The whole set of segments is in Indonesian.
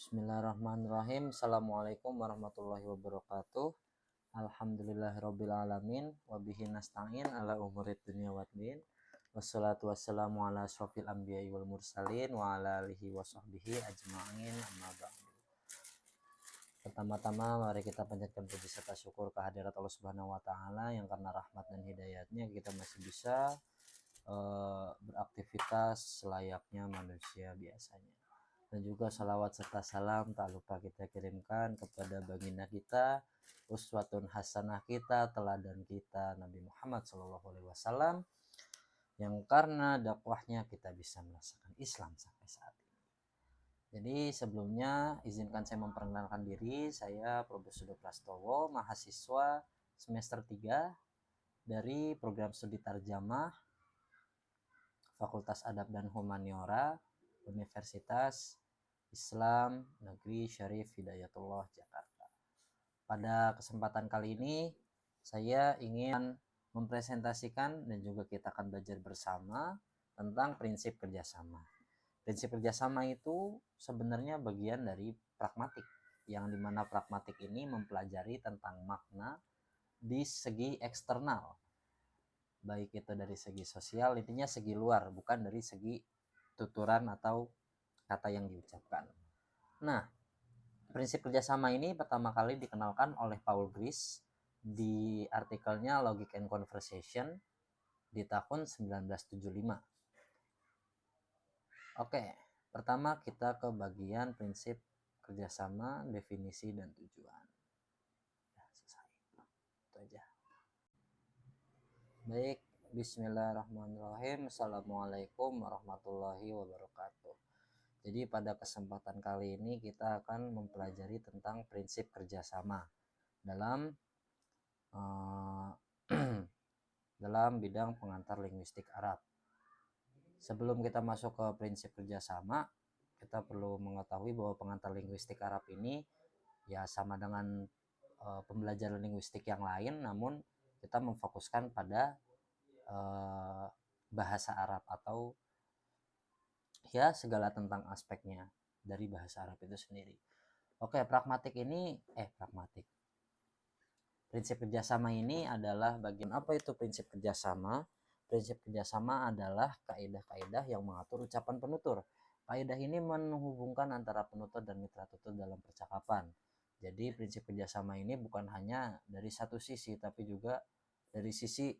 Bismillahirrahmanirrahim. Assalamualaikum warahmatullahi wabarakatuh. Alhamdulillahirabbil alamin wa bihi nasta'in ala umurid dunya waddin. Wassalatu wassalamu ala asyrofil anbiya'i wal mursalin wa ala alihi wa sahbihi ajma'in amma ba'du. Pertama-tama mari kita panjatkan puji serta syukur kehadirat Allah Subhanahu wa taala yang karena rahmat dan hidayatnya kita masih bisa beraktivitas selayaknya manusia biasanya. Dan juga salawat serta salam tak lupa kita kirimkan kepada baginda kita, uswatun hasanah kita, teladan kita, Nabi Muhammad SAW, yang karena dakwahnya kita bisa merasakan Islam sampai saat ini. Jadi sebelumnya izinkan saya memperkenalkan diri. Saya Profesor Prastowo, mahasiswa semester 3 dari program studi Tarjamah Fakultas Adab dan Humaniora Universitas Islam Negeri Syarif Hidayatullah Jakarta. Pada kesempatan kali ini saya ingin mempresentasikan dan juga kita akan belajar bersama tentang prinsip kerjasama. Prinsip kerjasama itu sebenarnya bagian dari pragmatik, yang dimana pragmatik ini mempelajari tentang makna di segi eksternal, baik itu dari segi sosial, intinya segi luar, bukan dari segi tuturan atau kata yang diucapkan. Nah, prinsip kerjasama ini pertama kali dikenalkan oleh Paul Grice di artikelnya Logic and Conversation di tahun 1975. Oke, pertama kita ke bagian prinsip kerjasama, definisi, dan tujuan. Ya, selesai. Itu aja. Baik, bismillahirrahmanirrahim. Assalamualaikum warahmatullahi wabarakatuh. Jadi pada kesempatan kali ini kita akan mempelajari tentang prinsip kerjasama dalam dalam bidang pengantar linguistik Arab. Sebelum kita masuk ke prinsip kerjasama, kita perlu mengetahui bahwa pengantar linguistik Arab ini ya sama dengan pembelajaran linguistik yang lain, namun kita memfokuskan pada bahasa Arab atau ya segala tentang aspeknya dari bahasa Arab itu sendiri. Oke, pragmatik. Prinsip kerjasama ini adalah bagian apa itu prinsip kerjasama? Prinsip kerjasama adalah kaidah-kaidah yang mengatur ucapan penutur. Kaidah ini menghubungkan antara penutur dan mitra tutur dalam percakapan. Jadi prinsip kerjasama ini bukan hanya dari satu sisi, tapi juga dari sisi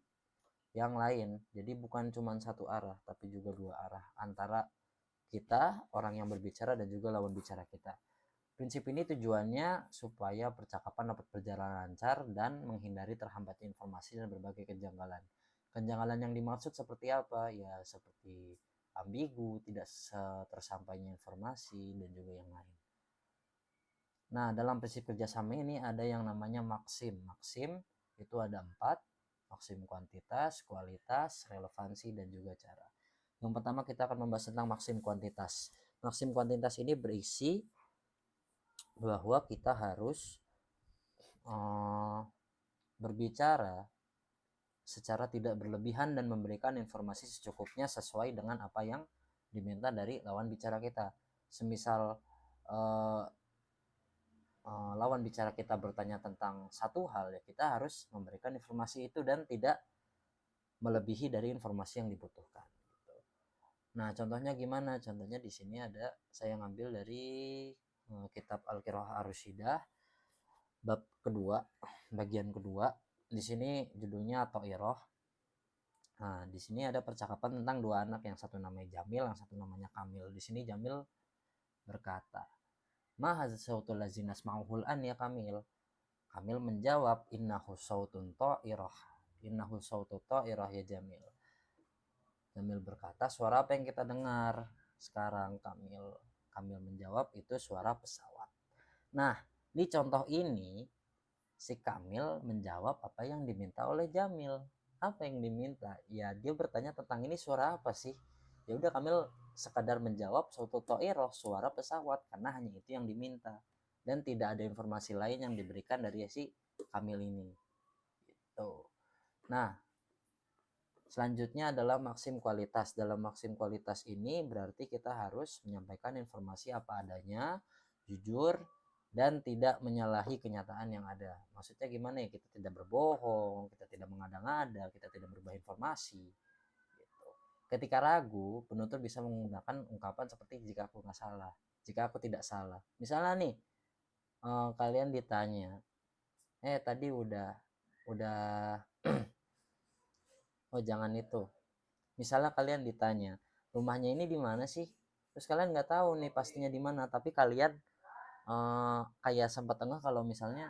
yang lain. Jadi bukan cuma satu arah, tapi juga dua arah antara kita, orang yang berbicara, dan juga lawan bicara kita. Prinsip ini tujuannya supaya percakapan dapat berjalan lancar dan menghindari terhambatnya informasi dan berbagai kejanggalan. Kejanggalan yang dimaksud seperti apa? Ya seperti ambigu, tidak tersampainya informasi, dan juga yang lain. Nah, dalam prinsip kerjasama ini ada yang namanya maksim. Maksim itu ada 4, maksim kuantitas, kualitas, relevansi, dan juga cara. Yang pertama kita akan membahas tentang maksim kuantitas. Maksim kuantitas ini berisi bahwa kita harus berbicara secara tidak berlebihan dan memberikan informasi secukupnya sesuai dengan apa yang diminta dari lawan bicara kita. Semisal lawan bicara kita bertanya tentang satu hal, ya kita harus memberikan informasi itu dan tidak melebihi dari informasi yang dibutuhkan. Nah, contohnya gimana? Contohnya di sini ada saya ngambil dari kitab Al-Qiraah Ar-Rasyidah bab kedua, bagian kedua. Di sini judulnya Tho'iroh. Nah, di sini ada percakapan tentang dua anak, yang satu namanya Jamil, yang satu namanya Kamil. Di sini Jamil berkata, "Ma hadza sautul lazi nasma'uhul an ya Kamil?" Kamil menjawab, "Innahu sautun tho'iroh. Innahu sautu tho'iroh ya Jamil." Jamil berkata, "Suara apa yang kita dengar sekarang, Kamil?" Kamil menjawab, "Itu suara pesawat." Nah, di contoh ini si Kamil menjawab apa yang diminta oleh Jamil. Apa yang diminta? Ya dia bertanya tentang ini suara apa sih? Ya udah Kamil sekadar menjawab suatu toiroh, suara pesawat, karena hanya itu yang diminta dan tidak ada informasi lain yang diberikan dari si Kamil ini. Gitu. Nah, selanjutnya adalah maksim kualitas. Dalam maksim kualitas ini berarti kita harus menyampaikan informasi apa adanya, jujur, dan tidak menyalahi kenyataan yang ada. Maksudnya gimana ya, kita tidak berbohong, kita tidak mengada-ngada, kita tidak berubah informasi gitu. Ketika ragu, penutur bisa menggunakan ungkapan seperti jika aku nggak salah, jika aku tidak salah. Misalnya nih, kalian ditanya, tadi udah oh jangan itu. Misalnya kalian ditanya, rumahnya ini di mana sih? Terus kalian nggak tahu nih pastinya di mana, tapi kalian kayak sempat tengah kalau misalnya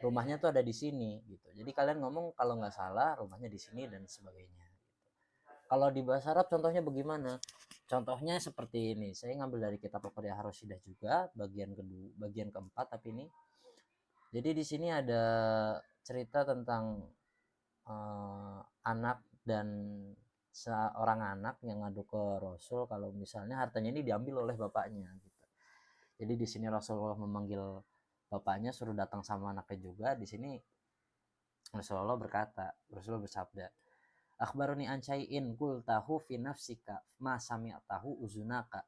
rumahnya tuh ada di sini gitu. Jadi kalian ngomong kalau nggak salah rumahnya di sini dan sebagainya. Kalau di bahasa Arab contohnya bagaimana? Contohnya seperti ini. Saya ngambil dari kitab Al-Qari'ah Ar-Rasyidah juga, bagian kedua, bagian keempat tapi ini. Jadi di sini ada cerita tentang anak dan seorang anak yang ngadu ke Rasul kalau misalnya hartanya ini diambil oleh bapaknya gitu. Jadi di sini Rasulullah memanggil bapaknya suruh datang sama anaknya juga. Di sini Rasulullah bersabda, akhbaruni an syai'in qultahu fi nafsika ma sami'tahu uzunaka.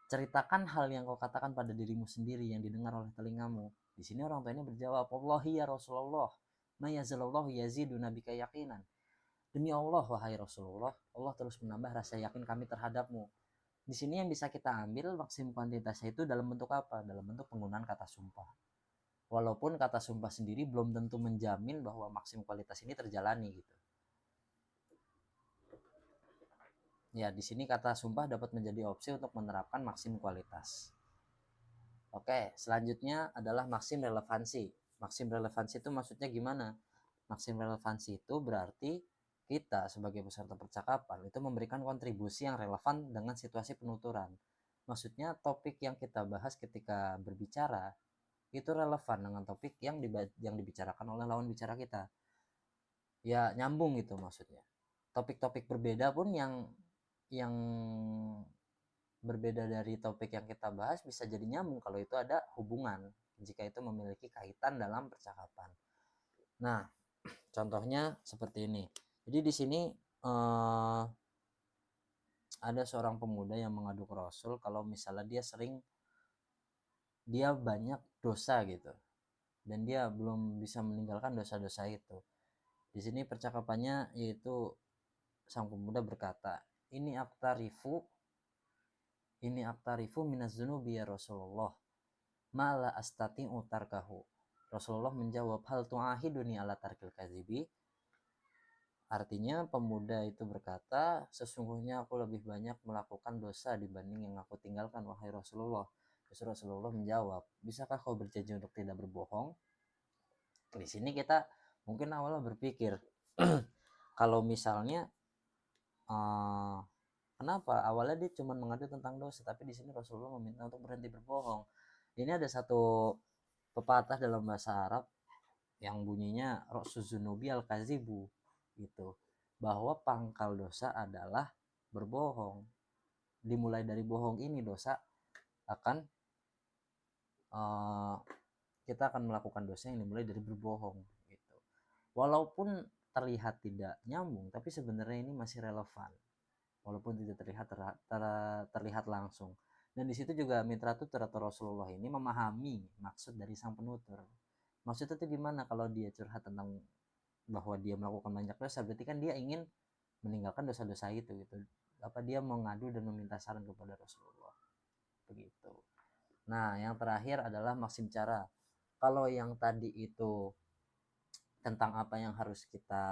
Ceritakan hal yang kau katakan pada dirimu sendiri yang didengar oleh telingamu. Di sini orang tuanya berjawab, wallahi ya Rasulullah, ma yazalallahu yazidu nabika yaqinan. Demi Allah wahai Rasulullah, Allah terus menambah rasa yakin kami terhadapmu. Di sini yang bisa kita ambil maksim kuantitasnya itu dalam bentuk apa? Dalam bentuk penggunaan kata sumpah. Walaupun kata sumpah sendiri belum tentu menjamin bahwa maksim kualitas ini terjalani gitu. Ya, di sini kata sumpah dapat menjadi opsi untuk menerapkan maksim kualitas. Oke, selanjutnya adalah maksim relevansi. Maksim relevansi itu maksudnya gimana? Maksim relevansi itu berarti kita sebagai peserta percakapan itu memberikan kontribusi yang relevan dengan situasi penuturan. Maksudnya topik yang kita bahas ketika berbicara itu relevan dengan topik yang dibicarakan oleh lawan bicara kita. Ya nyambung gitu maksudnya. Topik-topik berbeda pun yang berbeda dari topik yang kita bahas bisa jadi nyambung kalau itu ada hubungan, jika itu memiliki kaitan dalam percakapan. Nah, contohnya seperti ini. Jadi di sini ada seorang pemuda yang mengadu ke Rasul kalau misalnya dia banyak dosa gitu dan dia belum bisa meninggalkan dosa-dosa itu. Di sini percakapannya yaitu sang pemuda berkata, ini aktarifu minaz dzunubi ya Rasulullah, mala astati'u tarkahu. Rasulullah menjawab, hal tu'ahiduni ala tarkil kadzibi. Artinya pemuda itu berkata, sesungguhnya aku lebih banyak melakukan dosa dibanding yang aku tinggalkan wahai Rasulullah. Terus Rasulullah menjawab, bisakah kau berjanji untuk tidak berbohong? Di sini kita mungkin awalnya berpikir kalau misalnya kenapa awalnya dia cuma mengadu tentang dosa, tapi di sini Rasulullah meminta untuk berhenti berbohong. Ini ada satu pepatah dalam bahasa Arab yang bunyinya Ra'suzunubi al-kazibu gitu, bahwa pangkal dosa adalah berbohong. Dimulai dari bohong ini dosa akan kita akan melakukan dosa yang dimulai dari berbohong gitu. Walaupun terlihat tidak nyambung, tapi sebenarnya ini masih relevan walaupun tidak terlihat langsung. Dan di situ juga mitra tutur atau Rasulullah ini memahami maksud dari sang penutur. Maksudnya itu gimana? Kalau dia curhat tentang bahwa dia melakukan banyak dosa, berarti kan dia ingin meninggalkan dosa-dosa itu gitu. Apa dia mengadu dan meminta saran kepada Rasulullah begitu. Nah, yang terakhir adalah maksim cara. Kalau yang tadi itu tentang apa yang harus kita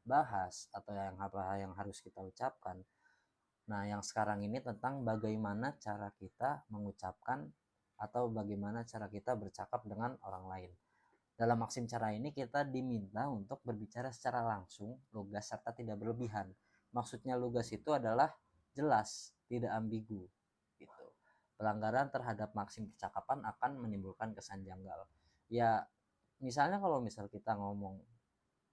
bahas atau apa yang harus kita ucapkan. Nah, yang sekarang ini tentang bagaimana cara kita mengucapkan atau bagaimana cara kita bercakap dengan orang lain. Dalam maksim cara ini kita diminta untuk berbicara secara langsung, lugas, serta tidak berlebihan. Maksudnya lugas itu adalah jelas, tidak ambigu. Gitu. Pelanggaran terhadap maksim percakapan akan menimbulkan kesan janggal. Ya, misalnya kalau kita ngomong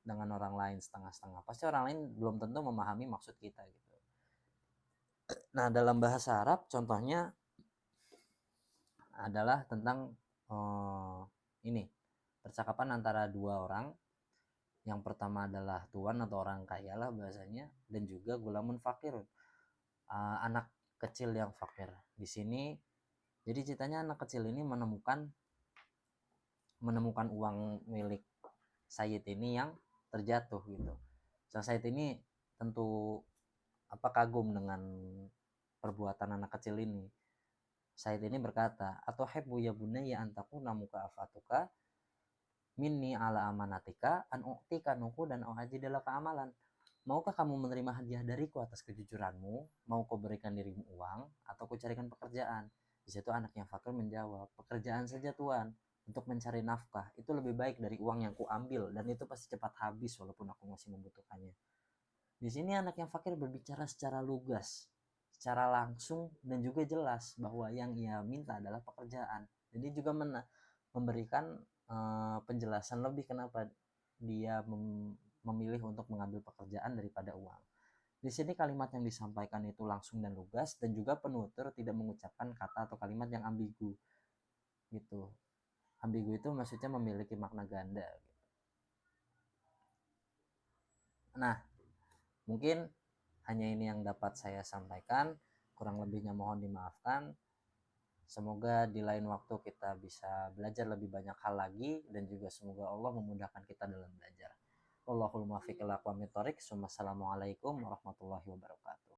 dengan orang lain setengah-setengah, pasti orang lain belum tentu memahami maksud kita gitu. Nah, dalam bahasa Arab contohnya adalah tentang ini percakapan antara dua orang. Yang pertama adalah tuan atau orang kaya lah bahasanya, dan juga gulamun fakir, anak kecil yang fakir. Di sini Jadi ceritanya anak kecil ini menemukan uang milik Said ini yang terjatuh gitu. Sang Said ini tentu kagum dengan perbuatan anak kecil ini. Said ini berkata, atau hebu ya bunayya antakuna muka afatuka minni ala amanatika an u'tika nuku dan adalah keamalan. Maukah kamu menerima hadiah dariku atas kejujuranmu? Mau kau berikan dirimu uang atau kau carikan pekerjaan? Di situ anak yang fakir menjawab, pekerjaan saja Tuan, untuk mencari nafkah. Itu lebih baik dari uang yang kuambil dan itu pasti cepat habis walaupun aku masih membutuhkannya. Di sini anak yang fakir berbicara secara lugas, secara langsung dan juga jelas bahwa yang ia minta adalah pekerjaan. Jadi juga memberikan penjelasan lebih kenapa dia memilih untuk mengambil pekerjaan daripada uang. Di sini kalimat yang disampaikan itu langsung dan lugas dan juga penutur tidak mengucapkan kata atau kalimat yang ambigu gitu. Ambigu itu maksudnya memiliki makna ganda. Nah, mungkin hanya ini yang dapat saya sampaikan. Kurang lebihnya mohon dimaafkan. Semoga di lain waktu kita bisa belajar lebih banyak hal lagi dan juga semoga Allah memudahkan kita dalam belajar. Wallahul muwaffiq ila aqwamit thoriq. Wassalamualaikum warahmatullahi wabarakatuh.